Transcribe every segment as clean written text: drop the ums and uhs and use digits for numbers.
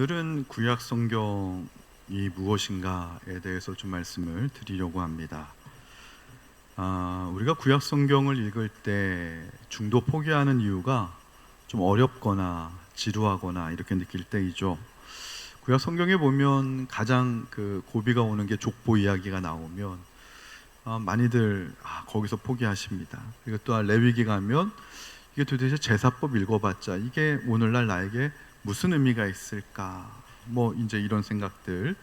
오늘은 구약 성경이 무엇인가에 대해서 좀 말씀을 드리려고 합니다. 우리가 구약 성경을 읽을 때 중도 포기하는 이유가 좀 어렵거나 지루하거나 이렇게 느낄 때이죠. 구약 성경에 보면 가장 고비가 오는 게 족보 이야기가 나오면 많이들 거기서 포기하십니다. 그리고 또 레위기 가면 이게 도대체 제사법 읽어봤자 이게 오늘날 나에게 무슨 의미가 있을까? 이제 이런 생각들.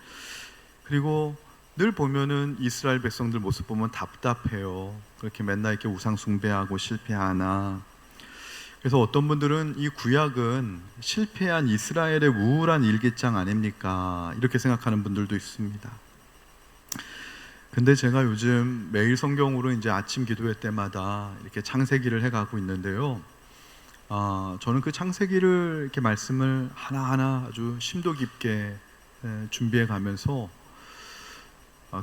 그리고 늘 보면은 이스라엘 백성들 모습 보면 답답해요. 그렇게 맨날 이렇게 우상 숭배하고 실패하나. 그래서 어떤 분들은 이 구약은 실패한 이스라엘의 우울한 일기장 아닙니까? 이렇게 생각하는 분들도 있습니다. 근데 제가 요즘 매일 성경으로 이제 아침 기도회 때마다 이렇게 창세기를 해가고 있는데요. 저는 그 창세기를 이렇게 말씀을 하나하나 아주 심도 깊게 준비해 가면서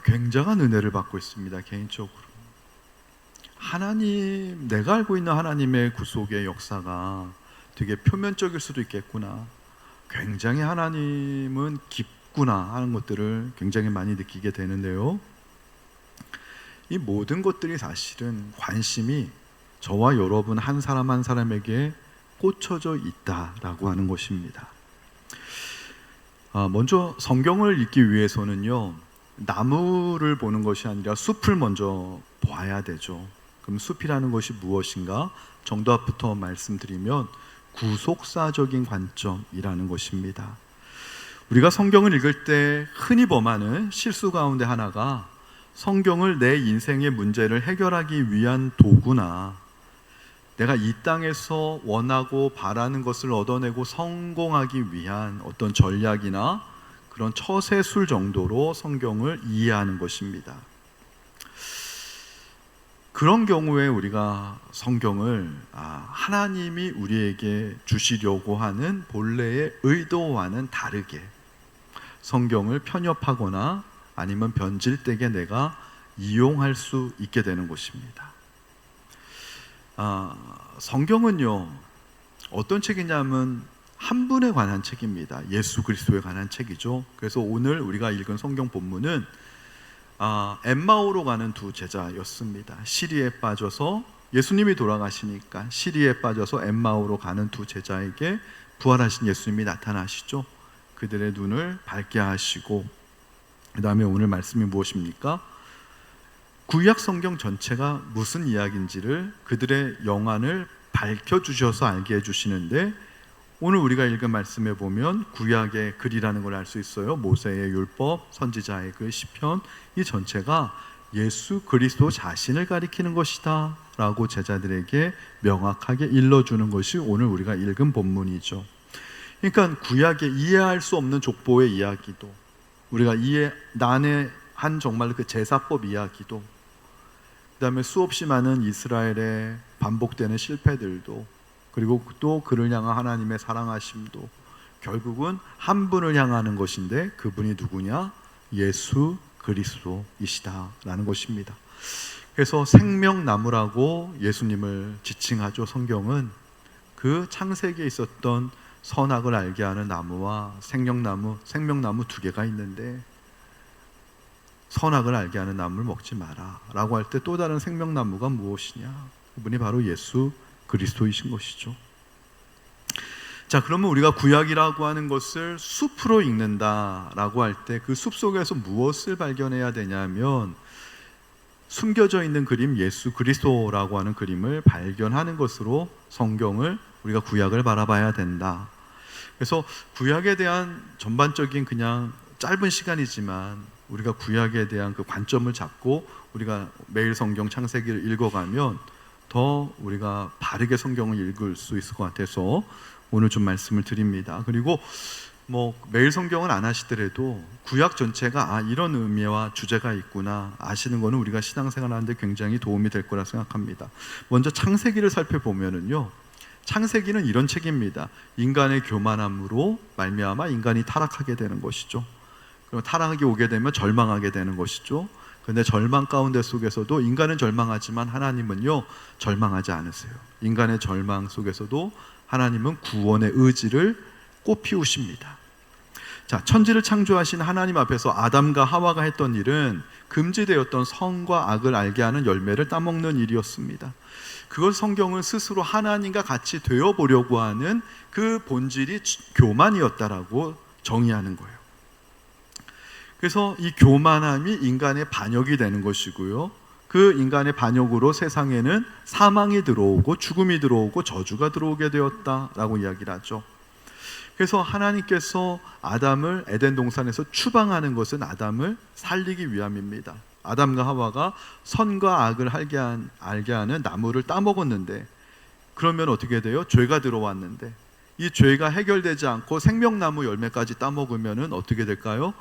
굉장한 은혜를 받고 있습니다. 개인적으로 하나님, 내가 알고 있는 하나님의 구속의 역사가 되게 표면적일 수도 있겠구나, 굉장히 하나님은 깊구나 하는 것들을 굉장히 많이 느끼게 되는데요. 이 모든 것들이 사실은 관심이 저와 여러분 한 사람 한 사람에게 꽂혀져 있다라고 하는 것입니다. 먼저 성경을 읽기 위해서는요, 나무를 보는 것이 아니라 숲을 먼저 봐야 되죠. 그럼 숲이라는 것이 무엇인가? 정답부터 말씀드리면 구속사적인 관점이라는 것입니다. 우리가 성경을 읽을 때 흔히 범하는 실수 가운데 하나가 성경을 내 인생의 문제를 해결하기 위한 도구나 내가 이 땅에서 원하고 바라는 것을 얻어내고 성공하기 위한 어떤 전략이나 그런 처세술 정도로 성경을 이해하는 것입니다. 그런 경우에 우리가 성경을 하나님이 우리에게 주시려고 하는 본래의 의도와는 다르게 성경을 편협하거나 아니면 변질되게 내가 이용할 수 있게 되는 것입니다. 성경은요, 어떤 책이냐면 한 분에 관한 책입니다. 예수 그리스도에 관한 책이죠. 그래서 오늘 우리가 읽은 성경 본문은 엠마오로 가는 두 제자였습니다. 시리에 빠져서 예수님이 돌아가시니까 시리에 빠져서 엠마오로 가는 두 제자에게 부활하신 예수님이 나타나시죠. 그들의 눈을 밝게 하시고, 그 다음에 오늘 말씀이 무엇입니까? 구약 성경 전체가 무슨 이야기인지를 그들의 영안을 밝혀주셔서 알게 해주시는데, 오늘 우리가 읽은 말씀에 보면 구약의 글이라는 걸 알 수 있어요. 모세의 율법, 선지자의 그 시편, 이 전체가 예수 그리스도 자신을 가리키는 것이다 라고 제자들에게 명확하게 일러주는 것이 오늘 우리가 읽은 본문이죠. 그러니까 구약의 이해할 수 없는 족보의 이야기도, 우리가 난해한 정말 그 제사법 이야기도, 그 다음에 수없이 많은 이스라엘의 반복되는 실패들도, 그리고 또 그를 향한 하나님의 사랑하심도 결국은 한 분을 향하는 것인데 그분이 누구냐? 예수 그리스도이시다라는 것입니다. 그래서 생명나무라고 예수님을 지칭하죠. 성경은 그 창세기에 있었던 선악을 알게 하는 나무와 생명나무 두 개가 있는데, 선악을 알게 하는 나무를 먹지 마라 라고 할 때 또 다른 생명나무가 무엇이냐? 그분이 바로 예수 그리스도이신 것이죠. 자, 그러면 우리가 구약이라고 하는 것을 숲으로 읽는다 라고 할 때 그 숲 속에서 무엇을 발견해야 되냐면, 숨겨져 있는 그림, 예수 그리스도라고 하는 그림을 발견하는 것으로 성경을, 우리가 구약을 바라봐야 된다. 그래서 구약에 대한 전반적인 그냥 짧은 시간이지만 우리가 구약에 대한 그 관점을 잡고 우리가 매일 성경 창세기를 읽어가면 더 우리가 바르게 성경을 읽을 수 있을 것 같아서 오늘 좀 말씀을 드립니다. 그리고 매일 성경은 안 하시더라도 구약 전체가 이런 의미와 주제가 있구나 아시는 거는 우리가 신앙생활 하는데 굉장히 도움이 될 거라 생각합니다. 먼저 창세기를 살펴보면은요, 창세기는 이런 책입니다. 인간의 교만함으로 말미암아 인간이 타락하게 되는 것이죠. 그럼 타락이 오게 되면 절망하게 되는 것이죠. 그런데 절망 가운데 속에서도 인간은 절망하지만 하나님은요 절망하지 않으세요. 인간의 절망 속에서도 하나님은 구원의 의지를 꽃피우십니다. 자, 천지를 창조하신 하나님 앞에서 아담과 하와가 했던 일은 금지되었던 선과 악을 알게 하는 열매를 따먹는 일이었습니다. 그걸 성경은 스스로 하나님과 같이 되어보려고 하는 그 본질이 교만이었다라고 정의하는 거예요. 그래서 이 교만함이 인간의 반역이 되는 것이고요, 그 인간의 반역으로 세상에는 사망이 들어오고 죽음이 들어오고 저주가 들어오게 되었다라고 이야기를 하죠. 그래서 하나님께서 아담을 에덴 동산에서 추방하는 것은 아담을 살리기 위함입니다. 아담과 하와가 선과 악을 알게 하는 나무를 따먹었는데, 그러면 어떻게 돼요? 죄가 들어왔는데 이 죄가 해결되지 않고 생명나무 열매까지 따먹으면 어떻게 될까요?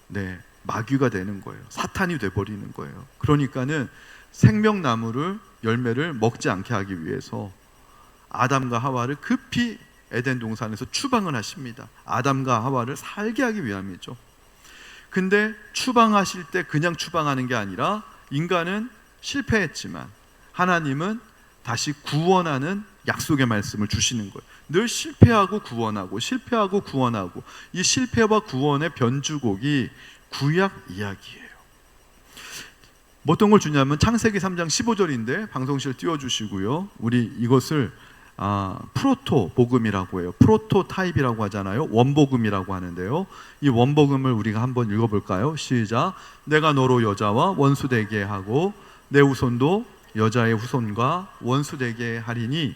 네, 마귀가 되는 거예요. 사탄이 돼버리는 거예요. 그러니까는 생명나무를 열매를 먹지 않게 하기 위해서 아담과 하와를 급히 에덴 동산에서 추방을 하십니다. 아담과 하와를 살게 하기 위함이죠. 근데 추방하실 때 그냥 추방하는 게 아니라 인간은 실패했지만 하나님은 다시 구원하는 약속의 말씀을 주시는 거예요. 늘 실패하고 구원하고 실패하고 구원하고, 이 실패와 구원의 변주곡이 구약 이야기예요. 어떤 걸 주냐면 창세기 3장 15절인데 방송실 띄워주시고요, 우리 이것을 프로토 복음이라고 해요. 프로토 타입이라고 하잖아요. 원복음이라고 하는데요, 이 원복음을 우리가 한번 읽어볼까요? 시작. 내가 너로 여자와 원수되게 하고 내 후손도 여자의 후손과 원수되게 하리니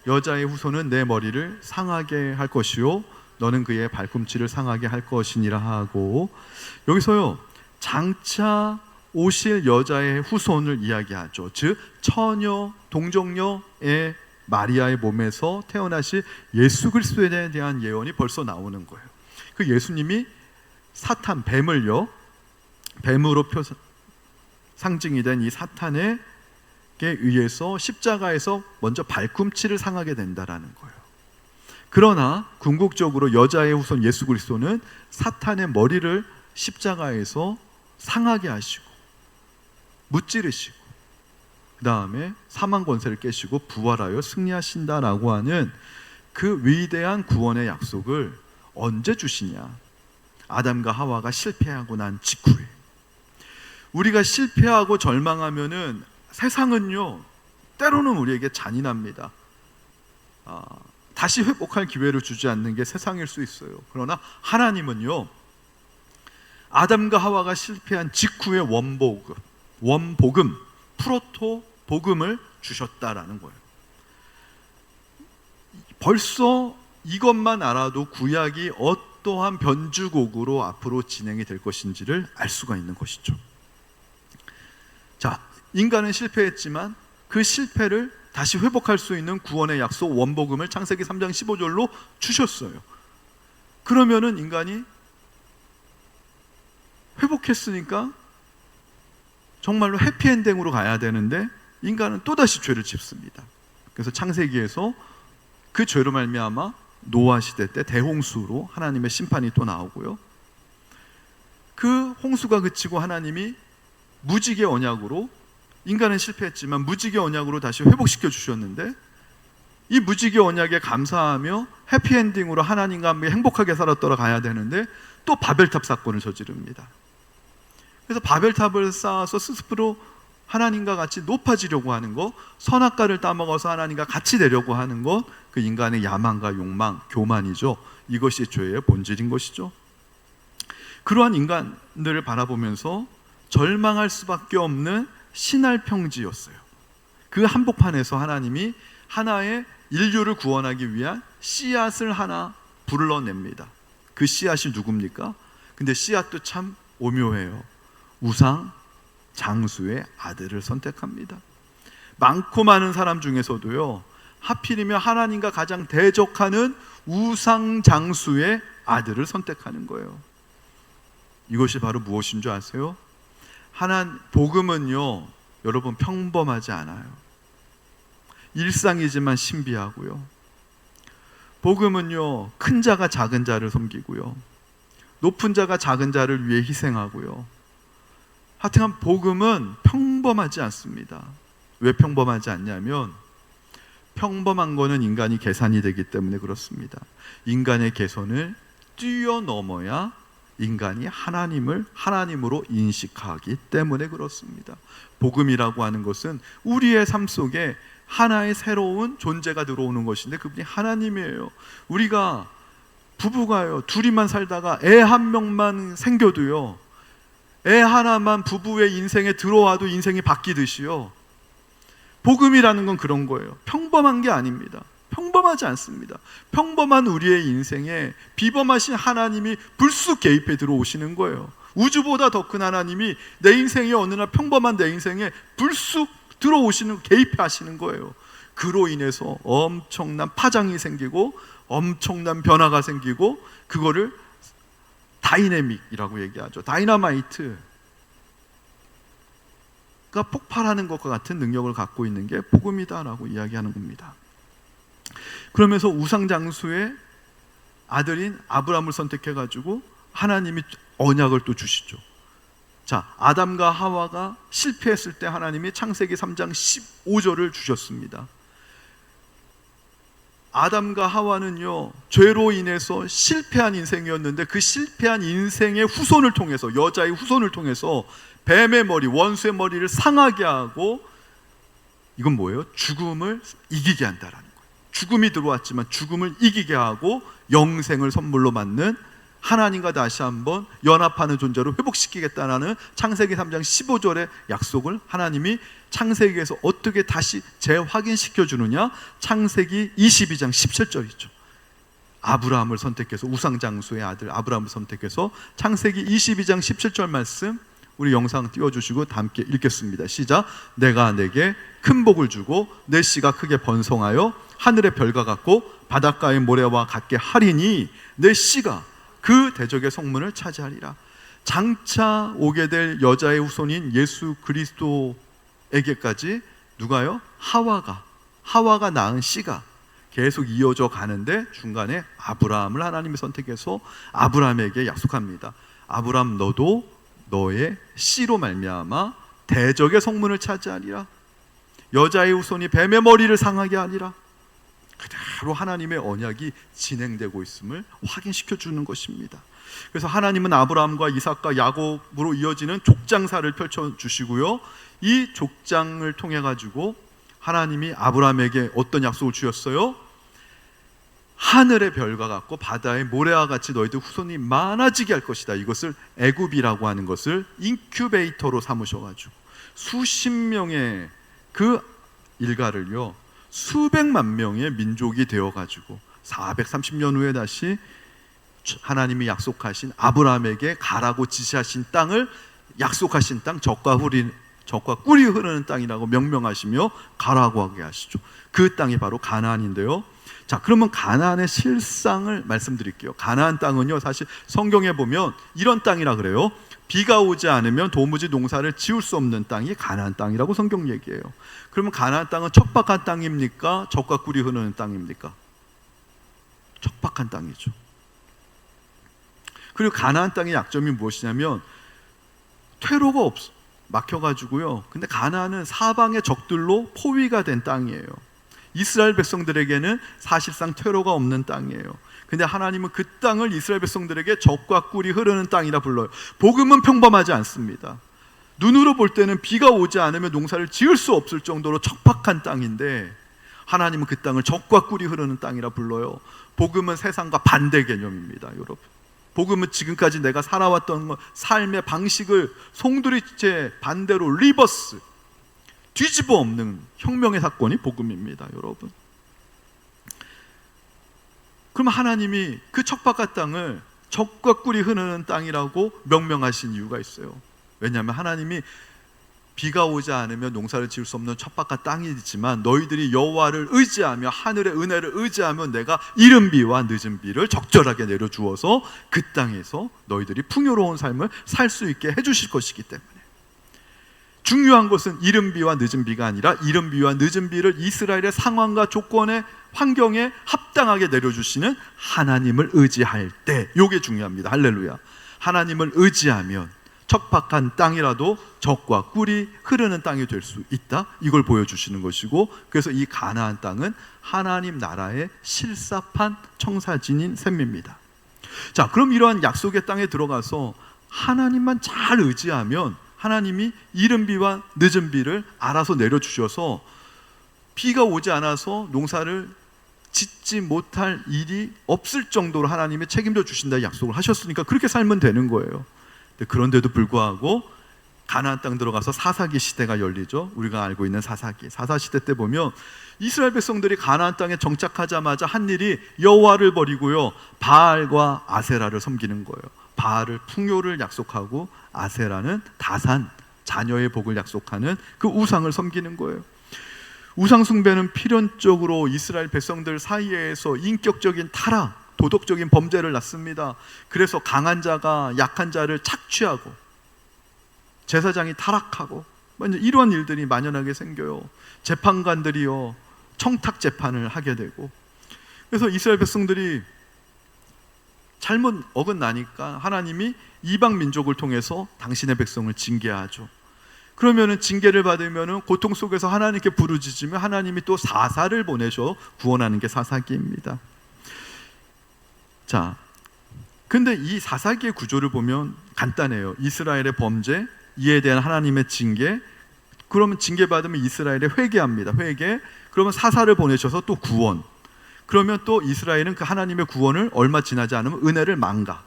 여자의 후손은 내 머리를 상하게 할 것이요 너는 그의 발꿈치를 상하게 할 것이니라 하고, 여기서요 장차 오실 여자의 후손을 이야기하죠. 즉 처녀 동정녀의 마리아의 몸에서 태어나실 예수 그리스도에 대한 예언이 벌써 나오는 거예요. 그 예수님이 사탄, 뱀을요, 뱀으로 상징이 된 이 사탄에게 의해서 십자가에서 먼저 발꿈치를 상하게 된다라는 거예요. 그러나 궁극적으로 여자의 후손 예수 그리스도는 사탄의 머리를 십자가에서 상하게 하시고 무찌르시고 그 다음에 사망 권세를 깨시고 부활하여 승리하신다라고 하는 그 위대한 구원의 약속을 언제 주시냐? 아담과 하와가 실패하고 난 직후에. 우리가 실패하고 절망하면은 세상은요 때로는 우리에게 잔인합니다. 다시 회복할 기회를 주지 않는 게 세상일 수 있어요. 그러나 하나님은요 아담과 하와가 실패한 직후의 원복음, 프로토 복음을 주셨다라는 거예요. 벌써 이것만 알아도 구약이 어떠한 변주곡으로 앞으로 진행이 될 것인지를 알 수가 있는 것이죠. 자, 인간은 실패했지만 그 실패를 다시 회복할 수 있는 구원의 약속 원복음을 창세기 3장 15절로 주셨어요. 그러면은 인간이 회복했으니까 정말로 해피엔딩으로 가야 되는데 인간은 또다시 죄를 짓습니다. 그래서 창세기에서 그 죄로 말미암아 노아 시대 때 대홍수로 하나님의 심판이 또 나오고요, 그 홍수가 그치고 하나님이 무지개 언약으로, 인간은 실패했지만 무지개 언약으로 다시 회복시켜 주셨는데, 이 무지개 언약에 감사하며 해피엔딩으로 하나님과 함께 행복하게 살았더라 가야 되는데 또 바벨탑 사건을 저지릅니다. 그래서 바벨탑을 쌓아서 스스로 하나님과 같이 높아지려고 하는 것, 선악과를 따먹어서 하나님과 같이 되려고 하는 것, 그 인간의 야망과 욕망, 교만이죠. 이것이 죄의 본질인 것이죠. 그러한 인간들을 바라보면서 절망할 수밖에 없는 신할평지였어요. 그 한복판에서 하나님이 하나의 인류를 구원하기 위한 씨앗을 하나 불러냅니다. 그 씨앗이 누굽니까? 근데 씨앗도 참 오묘해요. 우상 장수의 아들을 선택합니다. 많고 많은 사람 중에서도요, 하필이면 하나님과 가장 대적하는 우상 장수의 아들을 선택하는 거예요. 이것이 바로 무엇인 줄 아세요? 복음은요, 여러분 평범하지 않아요. 일상이지만 신비하고요. 복음은요, 큰 자가 작은 자를 섬기고요, 높은 자가 작은 자를 위해 희생하고요. 하여튼 복음은 평범하지 않습니다. 왜 평범하지 않냐면, 평범한 거는 인간이 계산이 되기 때문에 그렇습니다. 인간의 개선을 뛰어넘어야 인간이 하나님으로 인식하기 때문에 그렇습니다. 복음이라고 하는 것은 우리의 삶 속에 하나의 새로운 존재가 들어오는 것인데 그분이 하나님이에요. 우리가 부부가요, 둘이만 살다가 애 한 명만 생겨도요, 애 하나만 부부의 인생에 들어와도 인생이 바뀌듯이요, 복음이라는 건 그런 거예요. 평범한 게 아닙니다. 평범하지 않습니다. 평범한 우리의 인생에 비범하신 하나님이 불쑥 개입해 들어오시는 거예요. 우주보다 더 큰 하나님이 내 인생에 어느 날 평범한 내 인생에 불쑥 들어오시는, 개입하시는 거예요. 그로 인해서 엄청난 파장이 생기고 엄청난 변화가 생기고, 그거를 다이내믹이라고 얘기하죠. 다이너마이트가 폭발하는 것과 같은 능력을 갖고 있는 게 복음이다라고 이야기하는 겁니다. 그러면서 우상장수의 아들인 아브라함을 선택해가지고 하나님이 언약을 또 주시죠. 자, 아담과 하와가 실패했을 때 하나님이 창세기 3장 15절을 주셨습니다. 아담과 하와는요, 죄로 인해서 실패한 인생이었는데 그 실패한 인생의 후손을 통해서, 여자의 후손을 통해서 뱀의 머리, 원수의 머리를 상하게 하고, 이건 뭐예요? 죽음을 이기게 한다라는 거예요. 죽음이 들어왔지만 죽음을 이기게 하고 영생을 선물로 받는, 하나님과 다시 한번 연합하는 존재로 회복시키겠다라는 창세기 3장 15절의 약속을 하나님이 창세기에서 어떻게 다시 재확인시켜 주느냐? 창세기 22장 17절이죠. 아브라함을 선택해서, 우상장수의 아들 아브라함을 선택해서 창세기 22장 17절 말씀 우리 영상 띄워주시고 다 함께 읽겠습니다. 시작. 내가 내게 큰 복을 주고 내 씨가 크게 번성하여 하늘의 별과 같고 바닷가의 모래와 같게 하리니 내 씨가 그 대적의 성문을 차지하리라. 장차 오게 될 여자의 후손인 예수 그리스도에게까지 누가요? 하와가 낳은 씨가 계속 이어져 가는데, 중간에 아브라함을 하나님이 선택해서 아브라함에게 약속합니다. 아브라함, 너도 너의 씨로 말미암아 대적의 성문을 차지하리라. 여자의 후손이 뱀의 머리를 상하게 하리라. 그대로 하나님의 언약이 진행되고 있음을 확인시켜 주는 것입니다. 그래서 하나님은 아브라함과 이삭과 야곱으로 이어지는 족장사를 펼쳐주시고요, 이 족장을 통해 가지고 하나님이 아브라함에게 어떤 약속을 주셨어요? 하늘의 별과 같고 바다의 모래와 같이 너희들 후손이 많아지게 할 것이다. 이것을 애굽이라고 하는 것을 인큐베이터로 삼으셔가지고 수십 명의 그 일가를요, 수백만 명의 민족이 되어가지고 430년 후에 다시 하나님이 약속하신, 아브라함에게 가라고 지시하신 땅을, 약속하신 땅, 젖과 꿀이 흐르는 땅이라고 명명하시며 가라고 하게 하시죠. 그 땅이 바로 가나안인데요. 자, 그러면 가나안의 실상을 말씀드릴게요. 가나안 땅은요, 사실 성경에 보면 이런 땅이라 그래요. 비가 오지 않으면 도무지 농사를 지을 수 없는 땅이 가나안 땅이라고 성경 얘기해요. 그러면 가나안 땅은 척박한 땅입니까? 젖과 꿀이 흐르는 땅입니까? 척박한 땅이죠. 그리고 가나안 땅의 약점이 무엇이냐면 퇴로가 막혀가지고요, 근데 가나안은 사방의 적들로 포위가 된 땅이에요. 이스라엘 백성들에게는 사실상 퇴로가 없는 땅이에요. 근데 하나님은 그 땅을 이스라엘 백성들에게 젖과 꿀이 흐르는 땅이라 불러요. 복음은 평범하지 않습니다. 눈으로 볼 때는 비가 오지 않으면 농사를 지을 수 없을 정도로 척박한 땅인데, 하나님은 그 땅을 젖과 꿀이 흐르는 땅이라 불러요. 복음은 세상과 반대 개념입니다, 여러분. 복음은 지금까지 내가 살아왔던 삶의 방식을 송두리째 반대로 리버스, 뒤집어 엎는 혁명의 사건이 복음입니다, 여러분. 그럼 하나님이 그 척박한 땅을 젖과 꿀이 흐르는 땅이라고 명명하신 이유가 있어요. 왜냐하면 하나님이 비가 오지 않으면 농사를 지을 수 없는 척박한 땅이지만 너희들이 여호와를 의지하며 하늘의 은혜를 의지하면 내가 이른 비와 늦은 비를 적절하게 내려주어서 그 땅에서 너희들이 풍요로운 삶을 살 수 있게 해주실 것이기 때문에. 중요한 것은 이른 비와 늦은 비가 아니라 이른 비와 늦은 비를 이스라엘의 상황과 조건에, 환경에 합당하게 내려주시는 하나님을 의지할 때, 이게 중요합니다. 할렐루야. 하나님을 의지하면 척박한 땅이라도 젖과 꿀이 흐르는 땅이 될 수 있다, 이걸 보여주시는 것이고, 그래서 이 가나안 땅은 하나님 나라의 실사판 청사진인 셈입니다. 자, 그럼 이러한 약속의 땅에 들어가서 하나님만 잘 의지하면 하나님이 이른 비와 늦은 비를 알아서 내려주셔서 비가 오지 않아서 농사를 짓지 못할 일이 없을 정도로 하나님이 책임져 주신다 약속을 하셨으니까 그렇게 살면 되는 거예요. 그런데도 불구하고 가나안 땅 들어가서 사사기 시대가 열리죠. 우리가 알고 있는 사사 시대 때 보면 이스라엘 백성들이 가나안 땅에 정착하자마자 한 일이 여호와를 버리고요, 바알과 아세라를 섬기는 거예요. 바알을 풍요를 약속하고 아세라는 다산, 자녀의 복을 약속하는 그 우상을 섬기는 거예요. 우상 숭배는 필연적으로 이스라엘 백성들 사이에서 인격적인 타락, 도덕적인 범죄를 낳습니다. 그래서 강한 자가 약한 자를 착취하고 제사장이 타락하고 이러한 일들이 만연하게 생겨요. 재판관들이요, 청탁 재판을 하게 되고, 그래서 이스라엘 백성들이 잘못 어긋나니까 하나님이 이방 민족을 통해서 당신의 백성을 징계하죠. 그러면은 징계를 받으면은 고통 속에서 하나님께 부르짖으면 하나님이 또 사사를 보내셔 구원하는 게 사사기입니다. 자, 근데 이 사사기의 구조를 보면 간단해요. 이스라엘의 범죄, 이에 대한 하나님의 징계, 그러면 징계 받으면 이스라엘에 회개합니다. 회개, 그러면 사사를 보내셔서 또 구원. 그러면 또 이스라엘은 그 하나님의 구원을 얼마 지나지 않으면 은혜를 망각.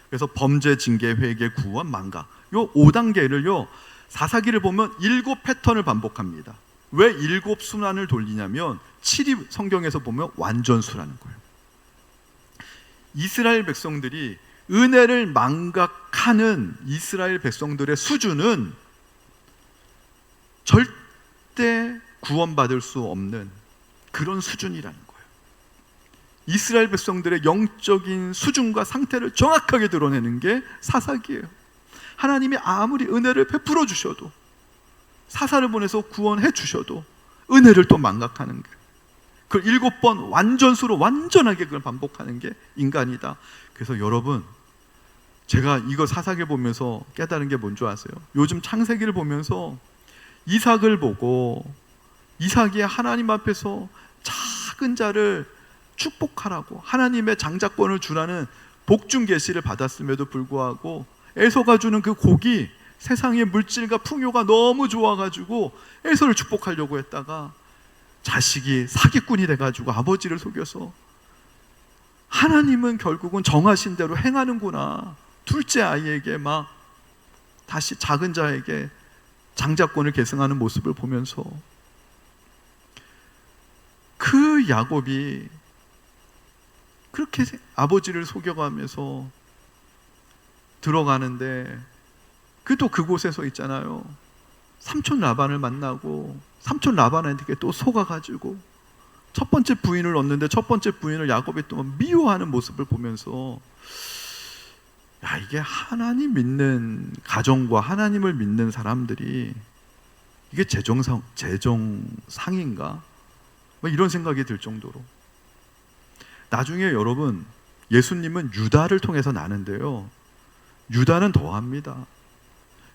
그래서 범죄, 징계, 회개, 구원, 망각. 요 5단계를요 사사기를 보면 7 패턴을 반복합니다. 왜 7 순환을 돌리냐면 7이 성경에서 보면 완전수라는 거예요. 이스라엘 백성들이 은혜를 망각하는 이스라엘 백성들의 수준은 절대 구원받을 수 없는 그런 수준이라는 거예요. 이스라엘 백성들의 영적인 수준과 상태를 정확하게 드러내는 게 사사기예요. 하나님이 아무리 은혜를 베풀어 주셔도, 사사를 보내서 구원해 주셔도 은혜를 또 망각하는 거예요. 그걸 7번 완전수로 완전하게 그걸 반복하는 게 인간이다. 그래서 여러분, 제가 이거 사사기 보면서 깨달은 게 뭔지 아세요? 요즘 창세기를 보면서 이삭을 보고 이삭이 하나님 앞에서 작은 자를 축복하라고 하나님의 장자권을 주라는 복중 계시를 받았음에도 불구하고 에서가 주는 그 곡이 세상의 물질과 풍요가 너무 좋아가지고 에서를 축복하려고 했다가 자식이 사기꾼이 돼가지고 아버지를 속여서 하나님은 결국은 정하신 대로 행하는구나, 둘째 아이에게 막 다시 작은 자에게 장자권을 계승하는 모습을 보면서 그 야곱이 그렇게 아버지를 속여가면서 들어가는데 그 그곳에서 있잖아요, 삼촌 라반을 만나고 삼촌 라반에게 또 속아가지고 첫 번째 부인을 얻는데 첫 번째 부인을 야곱이 또 미워하는 모습을 보면서 야, 이게 하나님 믿는 가정과 하나님을 믿는 사람들이 이게 제정상인가? 이런 생각이 들 정도로. 나중에 여러분, 예수님은 유다를 통해서 나는데요, 유다는 더합니다.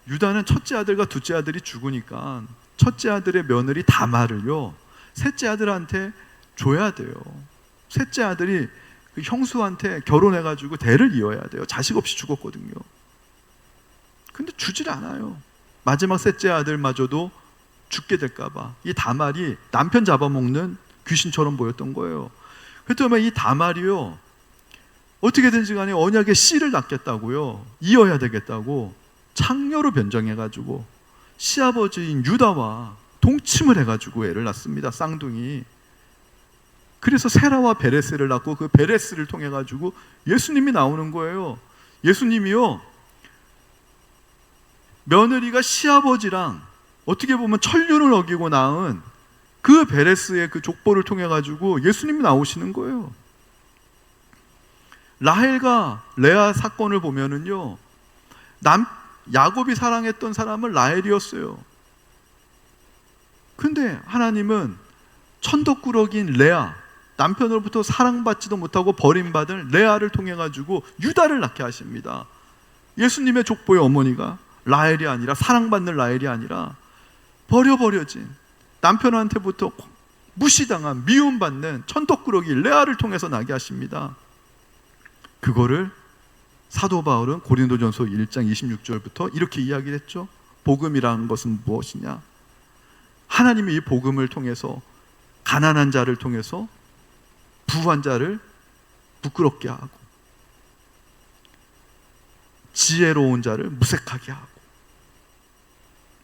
유다는 첫째 아들과 둘째 아들이 죽으니까 첫째 아들의 며느리 다말을요 셋째 아들한테 줘야 돼요. 셋째 아들이 그 형수한테 결혼해가지고 대를 이어야 돼요. 자식 없이 죽었거든요. 근데 주질 않아요. 마지막 셋째 아들마저도 죽게 될까봐 이 다말이 남편 잡아먹는 귀신처럼 보였던 거예요. 그랬더니 이 다말이요 어떻게든지 간에 언약의 씨를 낳겠다고요, 이어야 되겠다고 창녀로 변정해가지고 시아버지인 유다와 동침을 해가지고 애를 낳습니다. 쌍둥이. 그래서 세라와 베레스를 낳고 그 베레스를 통해 가지고 예수님이 나오는 거예요. 예수님이요 며느리가 시아버지랑 어떻게 보면 천륜을 어기고 낳은 그 베레스의 그 족보를 통해 가지고 예수님이 나오시는 거예요. 라헬과 레아 사건을 보면은요 야곱이 사랑했던 사람은 라헬이었어요. 근데 하나님은 천덕꾸러기인 레아, 남편으로부터 사랑받지도 못하고 버림받은 레아를 통해 가지고 유다를 낳게 하십니다. 예수님의 족보의 어머니가 라헬이 아니라, 사랑받는 라헬이 아니라 버려진 남편한테부터 무시당한 미움받는 천덕꾸러기 레아를 통해서 나게 하십니다. 그거를 사도 바울은 고린도전서 1장 26절부터 이렇게 이야기했죠. 복음이라는 것은 무엇이냐? 하나님이 이 복음을 통해서 가난한 자를 통해서 부한 자를 부끄럽게 하고 지혜로운 자를 무색하게 하고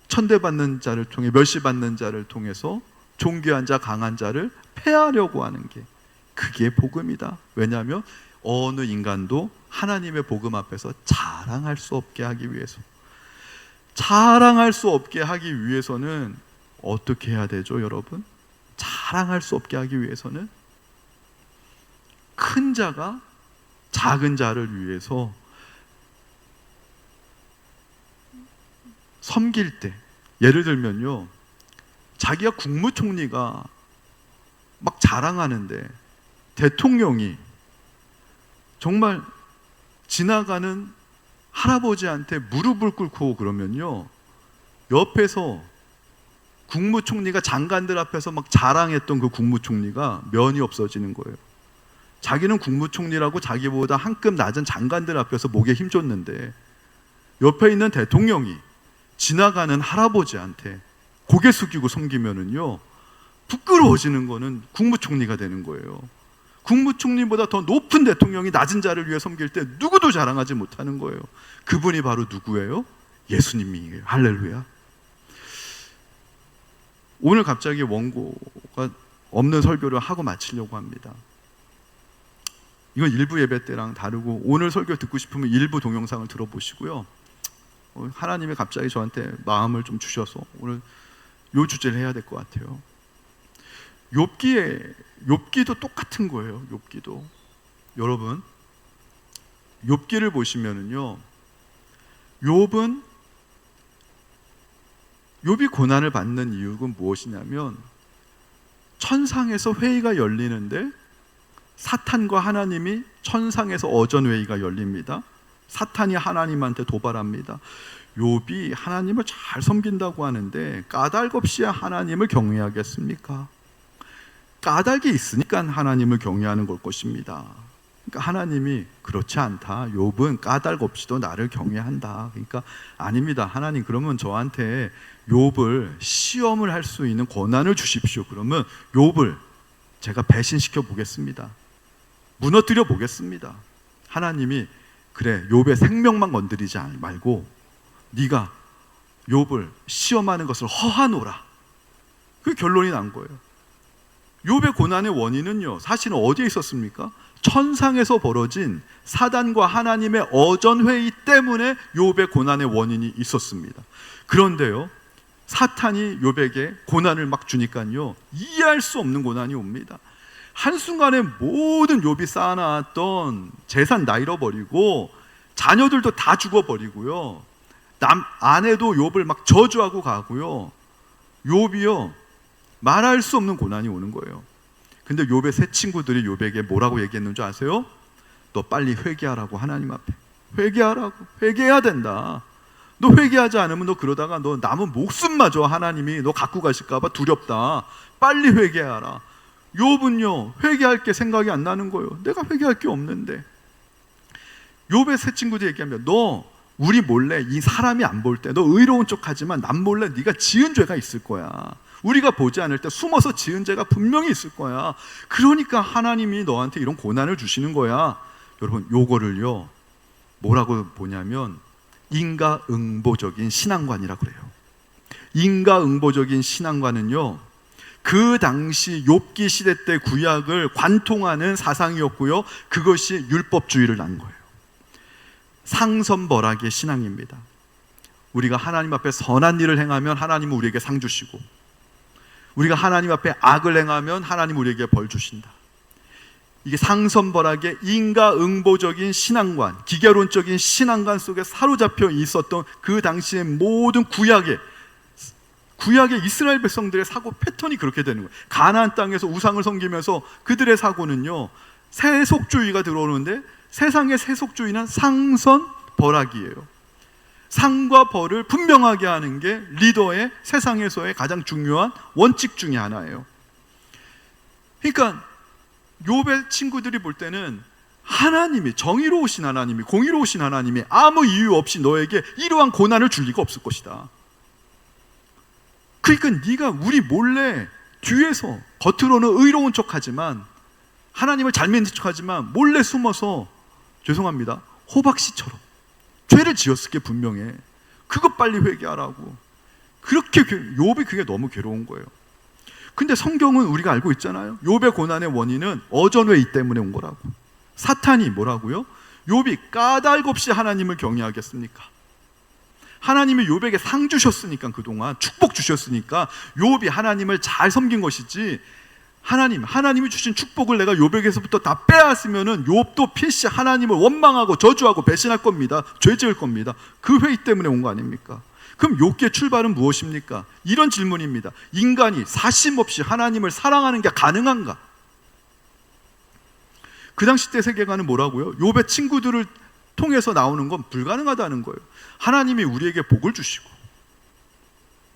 천대받는 자를 통해 멸시받는 자를 통해서 존귀한 자 강한 자를 폐하려고 하는 게 그게 복음이다. 왜냐하면 어느 인간도 하나님의 복음 앞에서 자랑할 수 없게 하기 위해서, 자랑할 수 없게 하기 위해서는 어떻게 해야 되죠, 여러분? 자랑할 수 없게 하기 위해서는 큰 자가 작은 자를 위해서 섬길 때, 예를 들면요, 자기가 국무총리가 막 자랑하는데 대통령이 정말 지나가는 할아버지한테 무릎을 꿇고 그러면요, 옆에서 국무총리가 장관들 앞에서 막 자랑했던 그 국무총리가 면이 없어지는 거예요. 자기는 국무총리라고 자기보다 한 급 낮은 장관들 앞에서 목에 힘줬는데 옆에 있는 대통령이 지나가는 할아버지한테 고개 숙이고 섬기면은요, 부끄러워지는 거는 국무총리가 되는 거예요. 국무총리보다 더 높은 대통령이 낮은 자를 위해 섬길 때 누구도 자랑하지 못하는 거예요. 그분이 바로 누구예요? 예수님이에요. 할렐루야. 오늘 갑자기 원고가 없는 설교를 하고 마치려고 합니다. 이건 일부 예배 때랑 다르고, 오늘 설교 듣고 싶으면 일부 동영상을 들어보시고요, 하나님이 갑자기 저한테 마음을 좀 주셔서 오늘 요 주제를 해야 될 것 같아요. 욥기도 똑같은 거예요. 욥기도, 여러분, 욥기를 보시면은요, 욥이 고난을 받는 이유가 무엇이냐면, 천상에서 회의가 열리는데 사탄과 하나님이 천상에서 어전회의가 열립니다. 사탄이 하나님한테 도발합니다. 욥이 하나님을 잘 섬긴다고 하는데 까닭 없이 하나님을 경외하겠습니까? 까닭이 있으니까 하나님을 경외하는 걸 것입니다. 그러니까 하나님이 그렇지 않다. 욥은 까닭 없이도 나를 경외한다. 그러니까 아닙니다. 하나님, 그러면 저한테 욥을 시험을 할 수 있는 권한을 주십시오. 그러면 욥을 제가 배신시켜 보겠습니다. 무너뜨려 보겠습니다. 하나님이 그래, 욥의 생명만 건드리지 말고 네가 욥을 시험하는 것을 허하노라. 그 결론이 난 거예요. 욥의 고난의 원인은요, 사실은 어디에 있었습니까? 천상에서 벌어진 사단과 하나님의 어전회의 때문에 욥의 고난의 원인이 있었습니다. 그런데요, 사탄이 욥에게 고난을 막 주니까요, 이해할 수 없는 고난이 옵니다. 한순간에 모든 욥이 쌓아놨던 재산 다 잃어버리고 자녀들도 다 죽어버리고요, 아내도 욥을 막 저주하고 가고요, 욥이요 말할 수 없는 고난이 오는 거예요. 근데 욥의 세 친구들이 욥에게 뭐라고 얘기했는 줄 아세요? 너 빨리 회개하라고. 하나님 앞에 회개하라고. 회개해야 된다. 너 회개하지 않으면 너 그러다가 너 남은 목숨마저 하나님이 너 갖고 가실까 봐 두렵다. 빨리 회개하라. 욥은요 회개할 게 생각이 안 나는 거예요. 내가 회개할 게 없는데. 욥의 세 친구들이 얘기하면, 너 우리 몰래, 이 사람이 안 볼 때 너 의로운 척 하지만 남 몰래 네가 지은 죄가 있을 거야. 우리가 보지 않을 때 숨어서 지은 죄가 분명히 있을 거야. 그러니까 하나님이 너한테 이런 고난을 주시는 거야. 여러분, 요거를요 뭐라고 보냐면 인과응보적인 신앙관이라고 그래요. 인과응보적인 신앙관은요, 그 당시 욥기 시대 때 구약을 관통하는 사상이었고요, 그것이 율법주의를 낳은 거예요. 상선벌악의 신앙입니다. 우리가 하나님 앞에 선한 일을 행하면 하나님은 우리에게 상 주시고, 우리가 하나님 앞에 악을 행하면 하나님은 우리에게 벌 주신다. 이게 상선벌악의 인과응보적인 신앙관, 기계론적인 신앙관 속에 사로잡혀 있었던 그 당시의 모든 구약의 이스라엘 백성들의 사고 패턴이 그렇게 되는 거예요. 가나안 땅에서 우상을 섬기면서 그들의 사고는요, 세속주의가 들어오는데 세상의 세속주의는 상선벌악이에요. 상과 벌을 분명하게 하는 게 리더의 세상에서의 가장 중요한 원칙 중에 하나예요. 그러니까 욥의 친구들이 볼 때는 하나님이, 정의로우신 하나님이, 공의로우신 하나님이 아무 이유 없이 너에게 이러한 고난을 줄 리가 없을 것이다. 그러니까 네가 우리 몰래 뒤에서 겉으로는 의로운 척하지만, 하나님을 잘 믿는 척하지만 몰래 숨어서, 죄송합니다, 호박씨처럼 죄를 지었을 게 분명해. 그것 빨리 회개하라고. 그렇게 욥이 그게 너무 괴로운 거예요. 근데 성경은 우리가 알고 있잖아요. 욥의 고난의 원인은 어전회의 때문에 온 거라고. 사탄이 뭐라고요? 욥이 까닭 없이 하나님을 경외하겠습니까? 하나님이 욥에게 상 주셨으니까, 그동안 축복 주셨으니까 욥이 하나님을 잘 섬긴 것이지, 하나님이 주신 축복을 내가 욥에게서부터 다 빼앗으면은 욥도 필시 하나님을 원망하고 저주하고 배신할 겁니다. 죄 지을 겁니다. 그 회의 때문에 온 거 아닙니까? 그럼 욥기의 출발은 무엇입니까? 이런 질문입니다. 인간이 사심 없이 하나님을 사랑하는 게 가능한가? 그 당시 때 세계관은 뭐라고요? 욥의 친구들을 통해서 나오는 건 불가능하다는 거예요. 하나님이 우리에게 복을 주시고,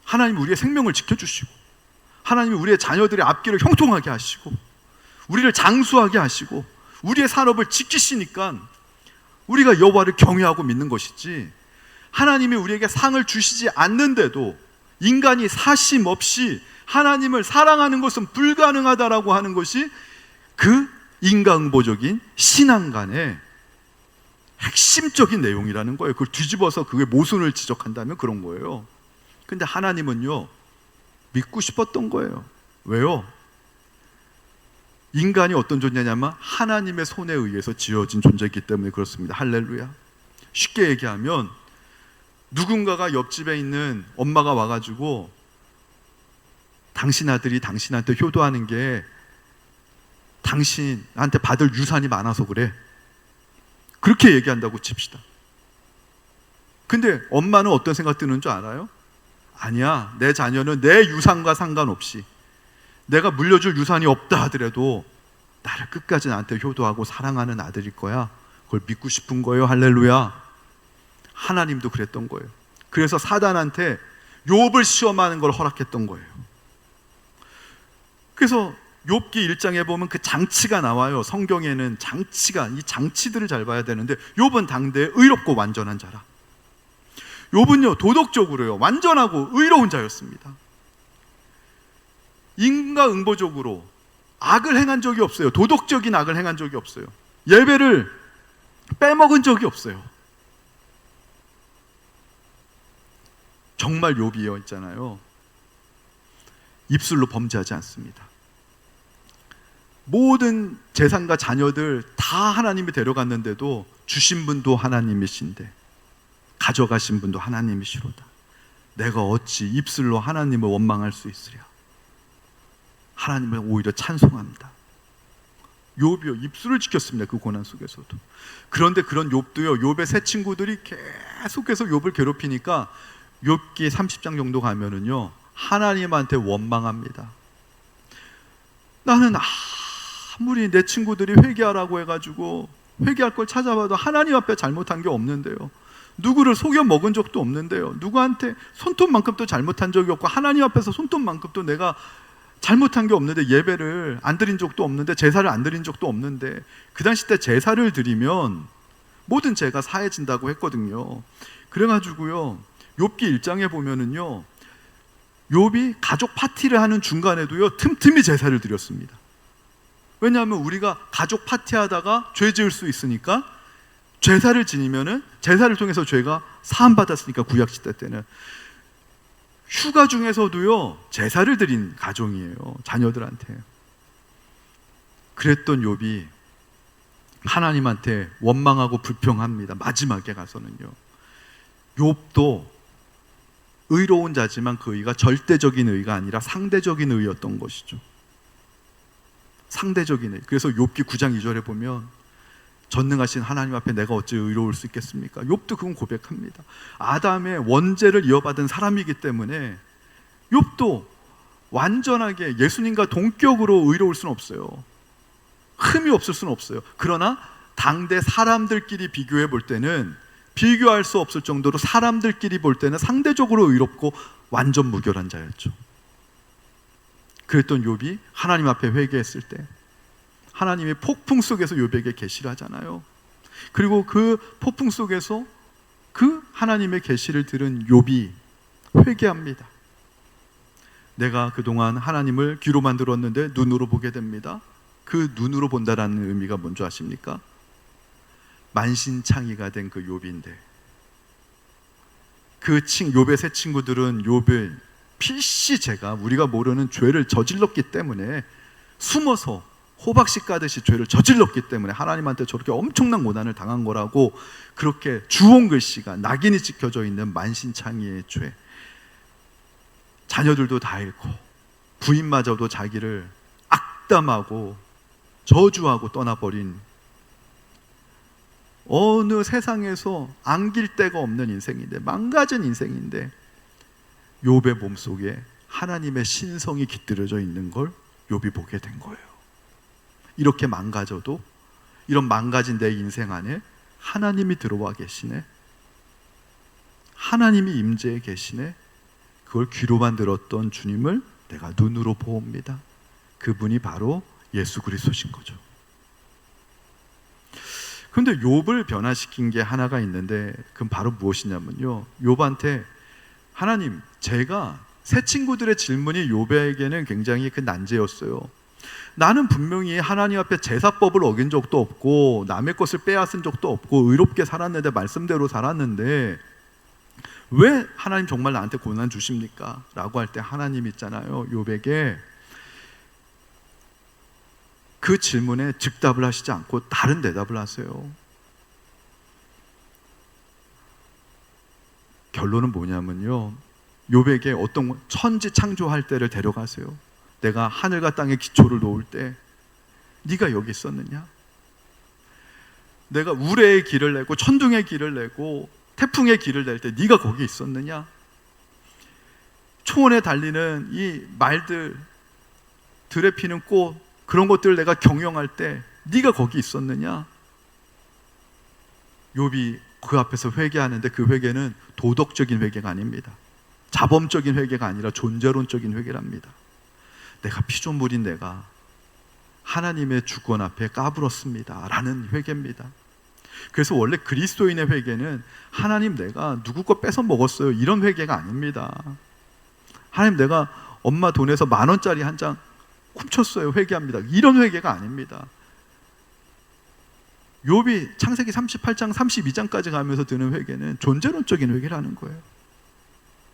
하나님이 우리의 생명을 지켜주시고, 하나님이 우리의 자녀들의 앞길을 형통하게 하시고, 우리를 장수하게 하시고, 우리의 산업을 지키시니까 우리가 여호와를 경외하고 믿는 것이지, 하나님이 우리에게 상을 주시지 않는데도 인간이 사심 없이 하나님을 사랑하는 것은 불가능하다라고 하는 것이 그 인과응보적인 신앙 간의 핵심적인 내용이라는 거예요. 그걸 뒤집어서 그게 모순을 지적한다면 그런 거예요. 근데 하나님은요, 믿고 싶었던 거예요. 왜요? 인간이 어떤 존재냐면 하나님의 손에 의해서 지어진 존재이기 때문에 그렇습니다. 할렐루야. 쉽게 얘기하면, 누군가가 옆집에 있는 엄마가 와가지고 당신 아들이 당신한테 효도하는 게 당신한테 받을 유산이 많아서 그래, 그렇게 얘기한다고 칩시다. 근데 엄마는 어떤 생각 드는 줄 알아요? 아니야, 내 자녀는 내 유산과 상관없이, 내가 물려줄 유산이 없다 하더라도 나를 끝까지 나한테 효도하고 사랑하는 아들일 거야. 그걸 믿고 싶은 거예요. 할렐루야. 하나님도 그랬던 거예요. 그래서 사단한테 욥을 시험하는 걸 허락했던 거예요. 그래서 욥기 1장에 보면 그 장치가 나와요. 성경에는 장치가, 이 장치들을 잘 봐야 되는데, 욥은 당대에 의롭고 완전한 자라. 욥은요, 도덕적으로요, 완전하고 의로운 자였습니다. 인과응보적으로 악을 행한 적이 없어요. 도덕적인 악을 행한 적이 없어요. 예배를 빼먹은 적이 없어요. 정말 욥이요 있잖아요, 입술로 범죄하지 않습니다. 모든 재산과 자녀들 다 하나님이 데려갔는데도 주신 분도 하나님이신데 가져가신 분도 하나님이시로다. 내가 어찌 입술로 하나님을 원망할 수 있으랴. 하나님을 오히려 찬송합니다. 욥이요, 입술을 지켰습니다. 그 고난 속에서도. 그런데 그런 욥도요, 욥의 새 친구들이 계속해서 욥을 괴롭히니까 욥기 30장 정도 가면은요, 하나님한테 원망합니다. 나는 아무리 내 친구들이 회개하라고 해가지고 회개할 걸 찾아봐도 하나님 앞에 잘못한 게 없는데요, 누구를 속여 먹은 적도 없는데요, 누구한테 손톱만큼도 잘못한 적이 없고, 하나님 앞에서 손톱만큼도 내가 잘못한 게 없는데, 예배를 안 드린 적도 없는데, 제사를 안 드린 적도 없는데, 그 당시 때 제사를 드리면 모든 죄가 사해진다고 했거든요. 그래가지고요, 욥기 1장에 보면은요, 욥이 가족 파티를 하는 중간에도요, 틈틈이 제사를 드렸습니다. 왜냐하면 우리가 가족 파티하다가 죄 지을 수 있으니까 제사를 지니면은, 제사를 통해서 죄가 사함받았으니까, 구약시대 때는 휴가 중에서도요 제사를 드린 가정이에요, 자녀들한테. 그랬던 욥이 하나님한테 원망하고 불평합니다. 마지막에 가서는요, 욥도 의로운 자지만 그 의가 절대적인 의가 아니라 상대적인 의였던 것이죠. 상대적인 의. 그래서 욥기 9장 2절에 보면, 전능하신 하나님 앞에 내가 어찌 의로울 수 있겠습니까? 욥도 그건 고백합니다. 아담의 원죄를 이어받은 사람이기 때문에 욥도 완전하게 예수님과 동격으로 의로울 수는 없어요. 흠이 없을 수는 없어요. 그러나 당대 사람들끼리 비교해 볼 때는, 비교할 수 없을 정도로 사람들끼리 볼 때는 상대적으로 의롭고 완전 무결한 자였죠. 그랬던 욥이 하나님 앞에 회개했을 때 하나님이 폭풍 속에서 욥에게 계시를 하잖아요. 그리고 그 폭풍 속에서 그 하나님의 계시를 들은 욥이 회개합니다. 내가 그동안 하나님을 귀로만 들었는데 눈으로 보게 됩니다. 그 눈으로 본다라는 의미가 뭔지 아십니까? 만신창이가 된 그 욥인데, 그 욥의 세 친구들은 욥을 필시 우리가 모르는 죄를 저질렀기 때문에 숨어서 호박씨 까듯이 죄를 저질렀기 때문에 하나님한테 저렇게 엄청난 고난을 당한 거라고 그렇게 주홍 글씨가 낙인이 찍혀져 있는 만신창이의 죄. 자녀들도 다 잃고 부인마저도 자기를 악담하고 저주하고 떠나버린, 어느 세상에서 안길 데가 없는 인생인데, 망가진 인생인데, 욥의 몸속에 하나님의 신성이 깃들여져 있는 걸 욥이 보게 된 거예요. 이렇게 망가져도, 이런 망가진 내 인생 안에 하나님이 들어와 계시네, 하나님이 임재해 계시네, 그걸 귀로만 들었던 주님을 내가 눈으로 보옵니다. 그분이 바로 예수 그리스도신 거죠. 그런데 욥을 변화시킨 게 하나가 있는데, 그건 바로 무엇이냐면요, 욥한테 하나님, 제가 새 친구들의 질문이 욥에게는 굉장히 큰 난제였어요. 나는 분명히 하나님 앞에 제사법을 어긴 적도 없고 남의 것을 빼앗은 적도 없고 의롭게 살았는데, 말씀대로 살았는데 왜 하나님 정말 나한테 고난 주십니까? 라고 할 때 하나님 있잖아요, 욥에게 그 질문에 즉답을 하시지 않고 다른 대답을 하세요. 결론은 뭐냐면요, 욥에게 어떤 천지 창조할 때를 데려가세요. 내가 하늘과 땅의 기초를 놓을 때 네가 여기 있었느냐? 내가 우레의 길을 내고 천둥의 길을 내고 태풍의 길을 낼 때 네가 거기 있었느냐? 초원에 달리는 이 말들, 들에 피는 꽃, 그런 것들을 내가 경영할 때 네가 거기 있었느냐? 욥이 그 앞에서 회개하는데, 그 회개는 도덕적인 회개가 아닙니다. 자범적인 회개가 아니라 존재론적인 회개랍니다. 내가 피조물인 내가 하나님의 주권 앞에 까불었습니다 라는 회개입니다. 그래서 원래 그리스도인의 회개는 하나님, 내가 누구 거 뺏어 먹었어요, 이런 회개가 아닙니다. 하나님, 내가 엄마 돈에서 10,000원짜리 한 장 훔쳤어요, 회개합니다, 이런 회개가 아닙니다. 욥이 창세기 38장 32장까지 가면서 드는 회개는 존재론적인 회개라는 거예요.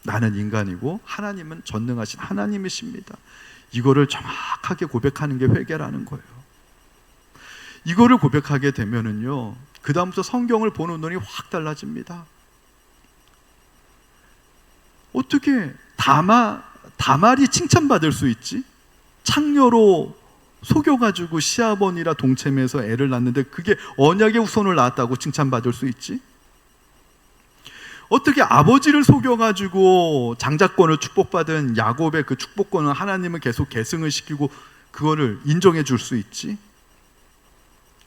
나는 인간이고 하나님은 전능하신 하나님이십니다. 이거를 정확하게 고백하는 게 회개라는 거예요. 이거를 고백하게 되면은요, 그 다음부터 성경을 보는 눈이 확 달라집니다. 어떻게 다말이 칭찬받을 수 있지? 창녀로 속여가지고 시아버니라 동체매서 애를 낳는데 그게 언약의 후손을 낳았다고 칭찬받을 수 있지? 어떻게 아버지를 속여가지고 장자권을 축복받은 야곱의 그 축복권을 하나님은 계속 계승을 시키고 그거를 인정해 줄 수 있지?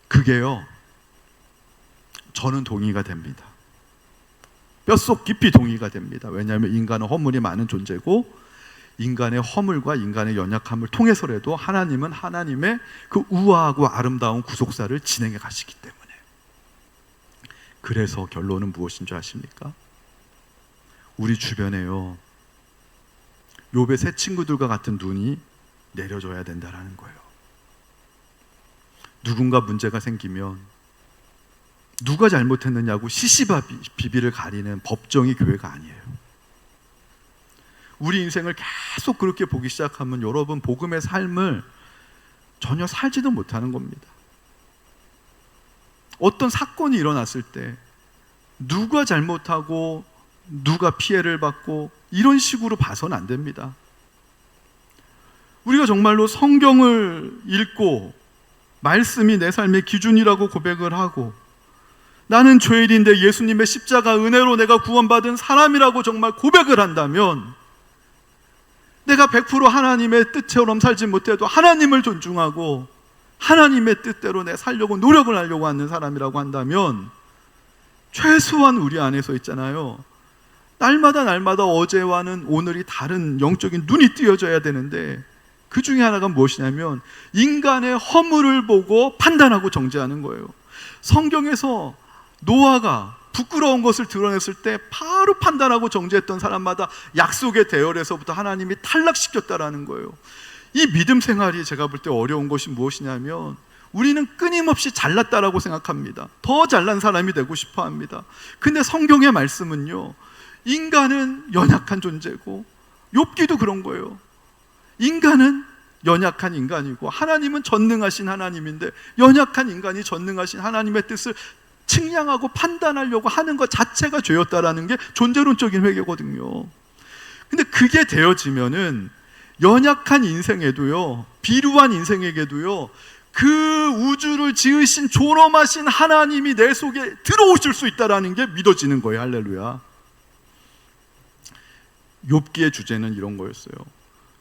그게요, 저는 동의가 됩니다. 뼛속 깊이 동의가 됩니다. 왜냐하면 인간은 허물이 많은 존재고, 인간의 허물과 인간의 연약함을 통해서라도 하나님은 하나님의 그 우아하고 아름다운 구속사를 진행해 가시기 때문에. 그래서 결론은 무엇인 줄 아십니까? 우리 주변에요, 욥의 새 친구들과 같은 눈이 내려져야 된다라는 거예요. 누군가 문제가 생기면 누가 잘못했느냐고 시시비비를 가리는 법정이 교회가 아니에요. 우리 인생을 계속 그렇게 보기 시작하면 여러분, 복음의 삶을 전혀 살지도 못하는 겁니다. 어떤 사건이 일어났을 때 누가 잘못하고 누가 피해를 받고 이런 식으로 봐서는 안 됩니다. 우리가 정말로 성경을 읽고 말씀이 내 삶의 기준이라고 고백을 하고, 나는 죄인인데 예수님의 십자가 은혜로 내가 구원받은 사람이라고 정말 고백을 한다면, 내가 100% 하나님의 뜻처럼 살지 못해도 하나님을 존중하고 하나님의 뜻대로 내 살려고 노력을 하려고 하는 사람이라고 한다면, 최소한 우리 안에서 있잖아요, 날마다 어제와는 오늘이 다른 영적인 눈이 띄어져야 되는데, 그 중에 하나가 무엇이냐면 인간의 허물을 보고 판단하고 정죄하는 거예요. 성경에서 노아가 부끄러운 것을 드러냈을 때 바로 판단하고 정죄했던 사람마다 약속의 대열에서부터 하나님이 탈락시켰다라는 거예요. 이 믿음 생활이 제가 볼 때 어려운 것이 무엇이냐면 우리는 끊임없이 잘났다라고 생각합니다. 더 잘난 사람이 되고 싶어 합니다. 근데 성경의 말씀은요, 인간은 연약한 존재고, 욥기도 그런 거예요. 인간은 연약한 인간이고 하나님은 전능하신 하나님인데, 연약한 인간이 전능하신 하나님의 뜻을 측량하고 판단하려고 하는 것 자체가 죄였다라는 게 존재론적인 회개거든요. 근데 그게 되어지면은 연약한 인생에도요, 비루한 인생에게도요, 그 우주를 지으신 존엄하신 하나님이 내 속에 들어오실 수 있다라는 게 믿어지는 거예요. 할렐루야. 욥기의 주제는 이런 거였어요.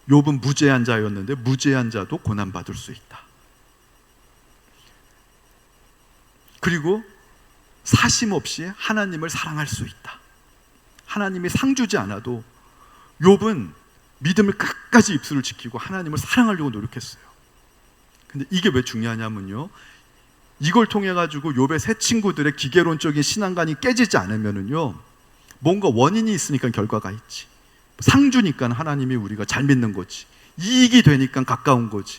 욥은 무죄한 자였는데 무죄한 자도 고난받을 수 있다. 그리고 사심 없이 하나님을 사랑할 수 있다. 하나님이 상 주지 않아도 욥은 믿음을 끝까지 입술을 지키고 하나님을 사랑하려고 노력했어요. 근데 이게 왜 중요하냐면요, 이걸 통해 가지고 욥의 세 친구들의 기계론적인 신앙관이 깨지지 않으면은요, 뭔가 원인이 있으니까 결과가 있지. 상 주니까 하나님이 우리가 잘 믿는 거지, 이익이 되니까 가까운 거지.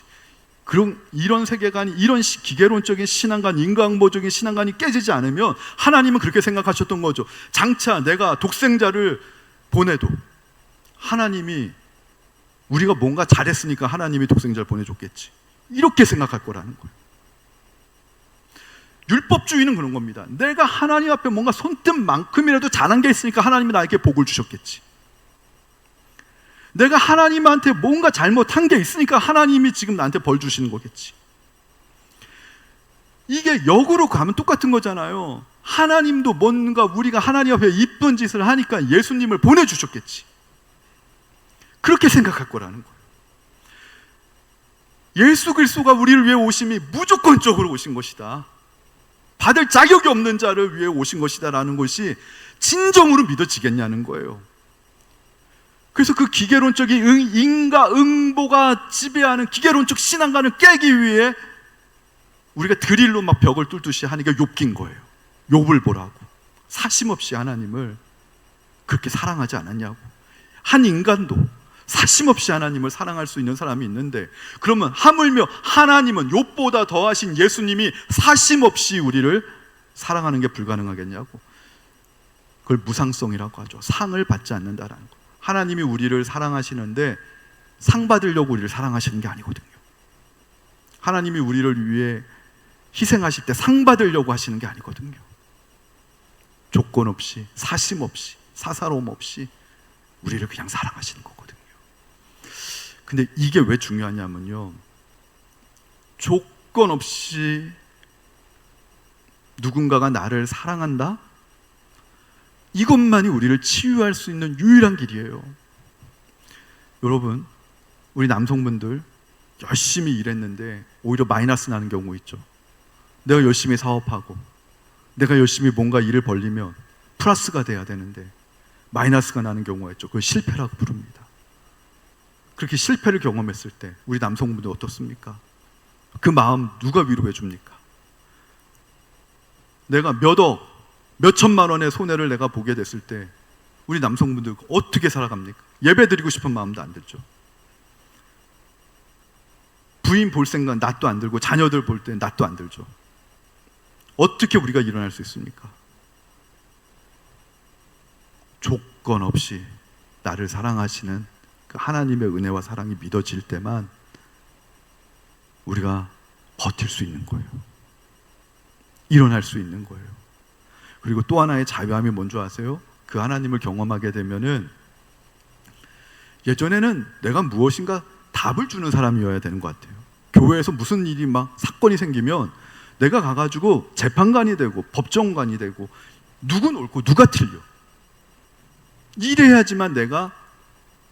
그런 이런 세계관이, 이런 기계론적인 신앙관, 인과응보적인 신앙관이 깨지지 않으면 하나님은 그렇게 생각하셨던 거죠. 장차 내가 독생자를 보내도 하나님이, 우리가 뭔가 잘했으니까 하나님이 독생자를 보내줬겠지, 이렇게 생각할 거라는 거예요. 율법주의는 그런 겁니다. 내가 하나님 앞에 뭔가 손등만큼이라도 잘한 게 있으니까 하나님이 나에게 복을 주셨겠지. 내가 하나님한테 뭔가 잘못한 게 있으니까 하나님이 지금 나한테 벌 주시는 거겠지. 이게 역으로 가면 똑같은 거잖아요. 하나님도 뭔가 우리가 하나님 앞에 이쁜 짓을 하니까 예수님을 보내주셨겠지. 그렇게 생각할 거라는 거예요. 예수 그리스도가 우리를 위해 오심이 무조건적으로 오신 것이다. 받을 자격이 없는 자를 위해 오신 것이다 라는 것이 진정으로 믿어지겠냐는 거예요. 그래서 그 기계론적인 인과응보가 지배하는 기계론적 신앙관을 깨기 위해 우리가 드릴로 막 벽을 뚫듯이 하는 게 욥기인 거예요. 욥을 보라고. 사심 없이 하나님을 그렇게 사랑하지 않았냐고. 한 인간도 사심 없이 하나님을 사랑할 수 있는 사람이 있는데, 그러면 하물며 하나님은 욥보다 더하신 예수님이 사심 없이 우리를 사랑하는 게 불가능하겠냐고. 그걸 무상성이라고 하죠. 상을 받지 않는다라는 거. 하나님이 우리를 사랑하시는데 상 받으려고 우리를 사랑하시는 게 아니거든요. 하나님이 우리를 위해 희생하실 때 상 받으려고 하시는 게 아니거든요. 조건 없이, 사심 없이, 사사로움 없이 우리를 그냥 사랑하시는 거거든요. 근데 이게 왜 중요하냐면요, 조건 없이 누군가가 나를 사랑한다? 이것만이 우리를 치유할 수 있는 유일한 길이에요. 여러분, 우리 남성분들 열심히 일했는데 오히려 마이너스 나는 경우 있죠. 내가 열심히 사업하고 내가 열심히 뭔가 일을 벌리면 플러스가 돼야 되는데 마이너스가 나는 경우가 있죠. 그걸 실패라고 부릅니다. 그렇게 실패를 경험했을 때 우리 남성분들 어떻습니까? 그 마음 누가 위로해 줍니까? 내가 몇 억, 몇 천만 원의 손해를 내가 보게 됐을 때 우리 남성분들 어떻게 살아갑니까? 예배 드리고 싶은 마음도 안 들죠. 부인 볼 생각 낯도 안 들고 자녀들 볼 때 낯도 안 들죠. 어떻게 우리가 일어날 수 있습니까? 조건 없이 나를 사랑하시는 그 하나님의 은혜와 사랑이 믿어질 때만 우리가 버틸 수 있는 거예요. 일어날 수 있는 거예요. 그리고 또 하나의 자유함이 뭔지 아세요? 그 하나님을 경험하게 되면은, 예전에는 내가 무엇인가 답을 주는 사람이어야 되는 것 같아요. 교회에서 무슨 일이 막 사건이 생기면 내가 가가지고 재판관이 되고 법정관이 되고 누구 옳고 누가 틀려, 이래야지만 내가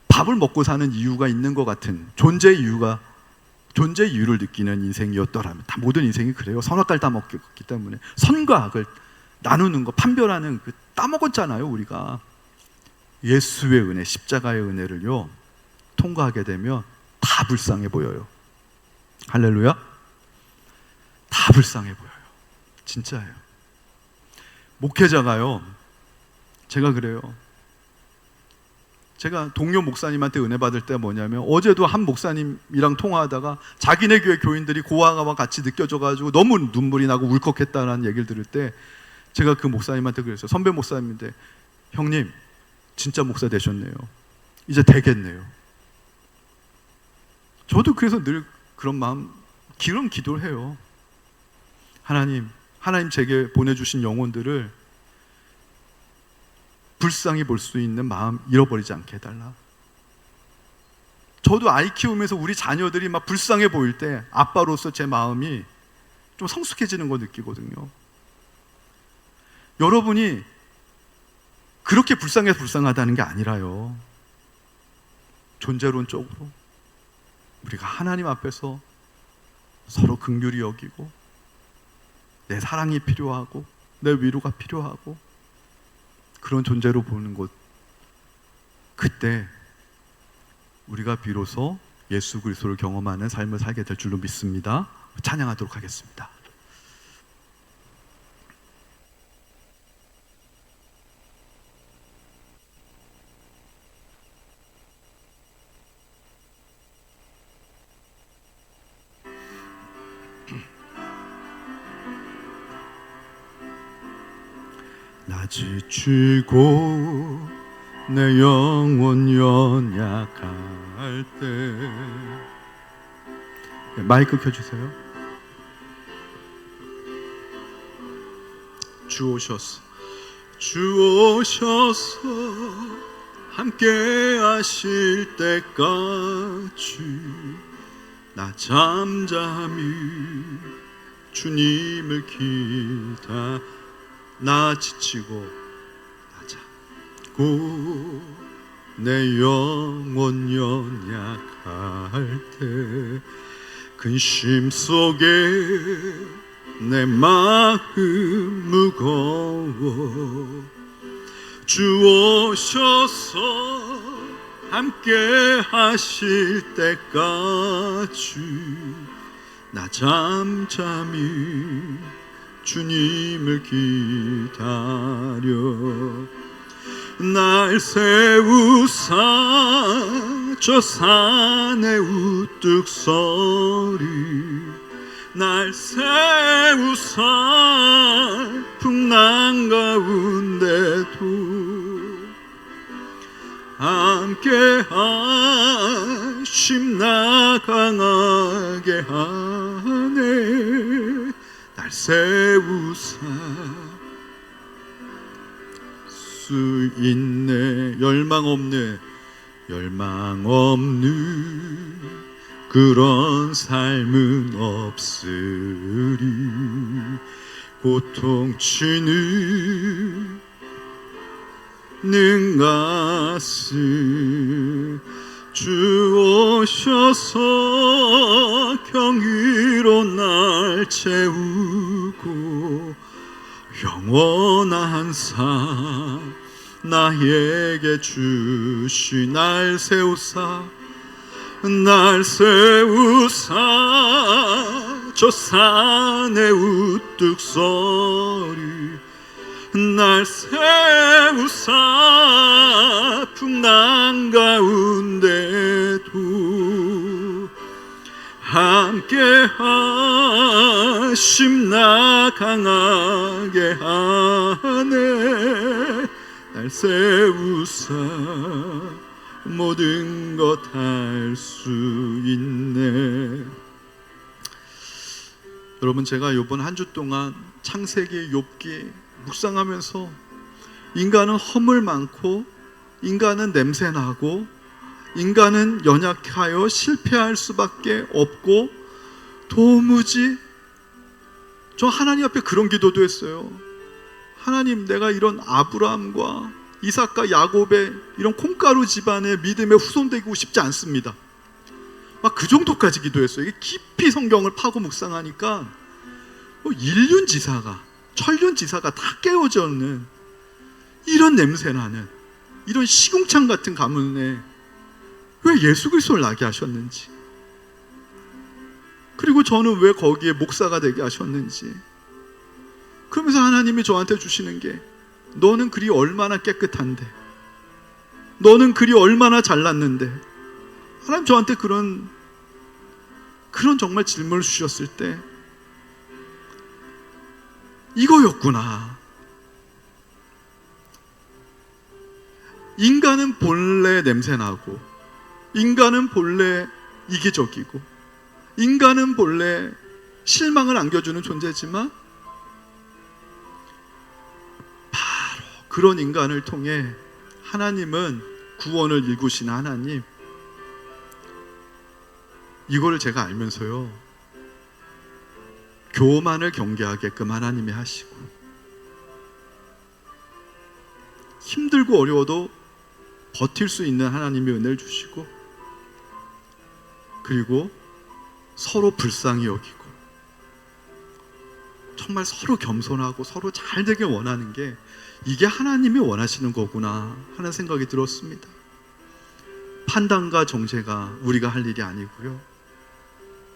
밥을 먹고 사는 이유가 있는 것 같은 존재의 이유를 느끼는 인생이었더라면, 다 모든 인생이 그래요. 선악과를 따먹기 때문에 선과 악을 나누는 거, 판별하는 그 따먹었잖아요. 우리가 예수의 은혜, 십자가의 은혜를요 통과하게 되면 다 불쌍해 보여요. 할렐루야. 다 불쌍해 보여요. 진짜예요. 목회자가요, 제가 그래요. 제가 동료 목사님한테 은혜 받을 때 뭐냐면, 어제도 한 목사님이랑 통화하다가 자기네 교회 교인들이 고아와 같이 느껴져가지고 너무 눈물이 나고 울컥했다는 얘기를 들을 때 제가 그 목사님한테 그랬어요. 선배 목사님인데, 형님 진짜 목사 되셨네요. 이제 되겠네요. 저도 그래서 늘 그런 마음, 그런 기도를 해요. 하나님 제게 보내주신 영혼들을 불쌍히 볼 수 있는 마음 잃어버리지 않게 해달라. 저도 아이 키우면서 우리 자녀들이 막 불쌍해 보일 때 아빠로서 제 마음이 좀 성숙해지는 거 느끼거든요. 여러분이 그렇게 불쌍해서 불쌍하다는 게 아니라요, 존재론적으로 우리가 하나님 앞에서 서로 긍휼히 여기고 내 사랑이 필요하고 내 위로가 필요하고 그런 존재로 보는 것, 그때 우리가 비로소 예수 그리스도를 경험하는 삶을 살게 될 줄로 믿습니다. 찬양하도록 하겠습니다. 나 지치고 내 영혼 연약할 때, 마이크 켜주세요. 주 오셔서 함께 하실 때까지 나 잠잠히 주님을 나 지치고 나 작고 내 영혼 연약할 때 근심 속에 내 마음 무거워 주 오셔서 함께 하실 때까지 나 잠잠히 주님을 기다려 날 세우사 저 산의 우뚝 소리 날 세우사 풍랑 가운데도 함께 하심 나 강하게 하네 날 세우사 수 있네 열망 없는 그런 삶은 없으리 고통치는 가슴 주 오셔서 경위로 날 채우고 영원한 삶 나에게 주시 날 세우사 저 산의 우뚝 소리 날 세우사 풍랑 가운데도 함께 하심 나 강하게 하네 날 세우사 모든 것 할 수 있네. 여러분, 제가 이번 한 주 동안 창세기, 욥기 묵상하면서 인간은 허물 많고 인간은 냄새나고 인간은 연약하여 실패할 수밖에 없고 도무지 저 하나님 앞에 그런 기도도 했어요. 하나님, 내가 이런 아브라함과 이삭과 야곱의 이런 콩가루 집안의 믿음에 후손되고 싶지 않습니다. 막 그 정도까지 기도했어요. 이게 깊이 성경을 파고 묵상하니까 인륜지사가 천륜지사가 다 깨어졌는 이런 냄새나는 이런 시궁창 같은 가문에 왜 예수 그리스도를 나게 하셨는지, 그리고 저는 왜 거기에 목사가 되게 하셨는지. 그러면서 하나님이 저한테 주시는 게, 너는 글이 얼마나 깨끗한데, 너는 글이 얼마나 잘났는데. 하나님 저한테 그런 정말 질문을 주셨을 때, 이거였구나. 인간은 본래 냄새나고, 인간은 본래 이기적이고, 인간은 본래 실망을 안겨주는 존재지만, 바로 그런 인간을 통해 하나님은 구원을 이루신 하나님, 이거를 제가 알면서요, 교만을 경계하게끔 하나님이 하시고, 힘들고 어려워도 버틸 수 있는 하나님의 은혜를 주시고, 그리고 서로 불쌍히 여기고, 정말 서로 겸손하고 서로 잘 되길 원하는 게, 이게 하나님이 원하시는 거구나 하는 생각이 들었습니다. 판단과 정죄가 우리가 할 일이 아니고요,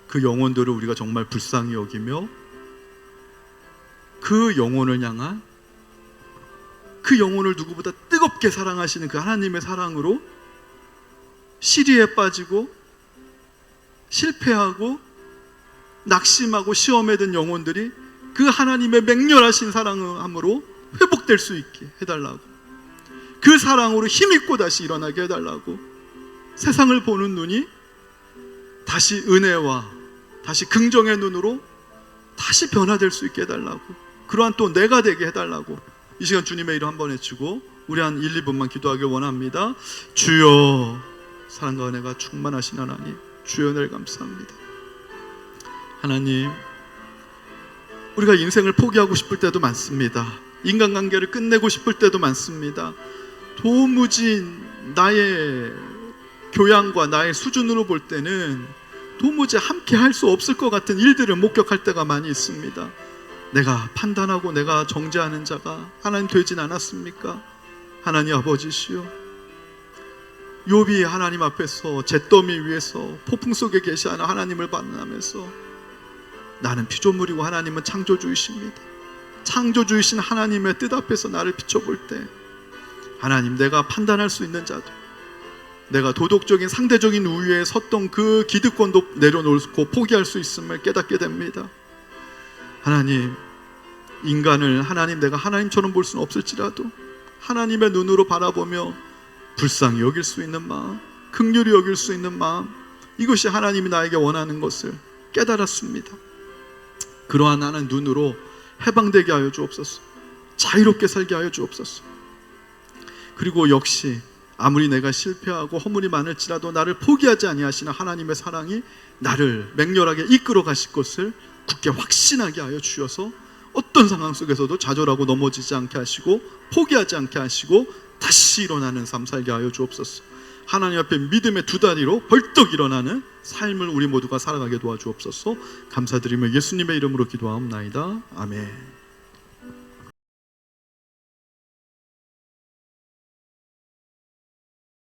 그 영혼들을 우리가 정말 불쌍히 여기며, 그 영혼을 향한, 그 영혼을 누구보다 뜨겁게 사랑하시는 그 하나님의 사랑으로 시리에 빠지고 실패하고 낙심하고 시험에 든 영혼들이 그 하나님의 맹렬하신 사랑함으로 회복될 수 있게 해달라고, 그 사랑으로 힘있고 다시 일어나게 해달라고, 세상을 보는 눈이 다시 은혜와 다시 긍정의 눈으로 다시 변화될 수 있게 해달라고, 그러한 또 내가 되게 해달라고, 이 시간 주님의 이름 한번 외치고 우리 한 1, 2분만 기도하길 원합니다. 주여, 사랑과 은혜가 충만하신 하나님, 주여 은혜를 감사합니다. 하나님, 우리가 인생을 포기하고 싶을 때도 많습니다. 인간관계를 끝내고 싶을 때도 많습니다. 도무지 나의 교양과 나의 수준으로 볼 때는 도무지 함께 할 수 없을 것 같은 일들을 목격할 때가 많이 있습니다. 내가 판단하고 내가 정죄하는 자가 하나님 되진 않았습니까? 하나님 아버지시여, 욥이 하나님 앞에서 잿더미 위에서 폭풍 속에 계시는 하나님을 만나면서, 나는 피조물이고 하나님은 창조주이십니다. 창조주이신 하나님의 뜻 앞에서 나를 비춰볼 때, 하나님, 내가 판단할 수 있는 자도, 내가 도덕적인 상대적인 우위에 섰던 그 기득권도 내려놓고 포기할 수 있음을 깨닫게 됩니다. 하나님, 인간을 하나님, 내가 하나님처럼 볼 수는 없을지라도 하나님의 눈으로 바라보며 불쌍히 여길 수 있는 마음, 긍휼히 여길 수 있는 마음, 이것이 하나님이 나에게 원하는 것을 깨달았습니다. 그러한 하나님 눈으로 해방되게 하여 주옵소서. 자유롭게 살게 하여 주옵소서. 그리고 역시 아무리 내가 실패하고 허물이 많을지라도 나를 포기하지 아니하시는 하나님의 사랑이 나를 맹렬하게 이끌어 가실 것을 굳게 확신하게 하여 주셔서, 어떤 상황 속에서도 좌절하고 넘어지지 않게 하시고 포기하지 않게 하시고 다시 일어나는 삶 살게 하여 주옵소서. 하나님 앞에 믿음의 두 다리로 벌떡 일어나는 삶을 우리 모두가 살아가게 도와주옵소서. 감사드리며 예수님의 이름으로 기도하옵나이다. 아멘.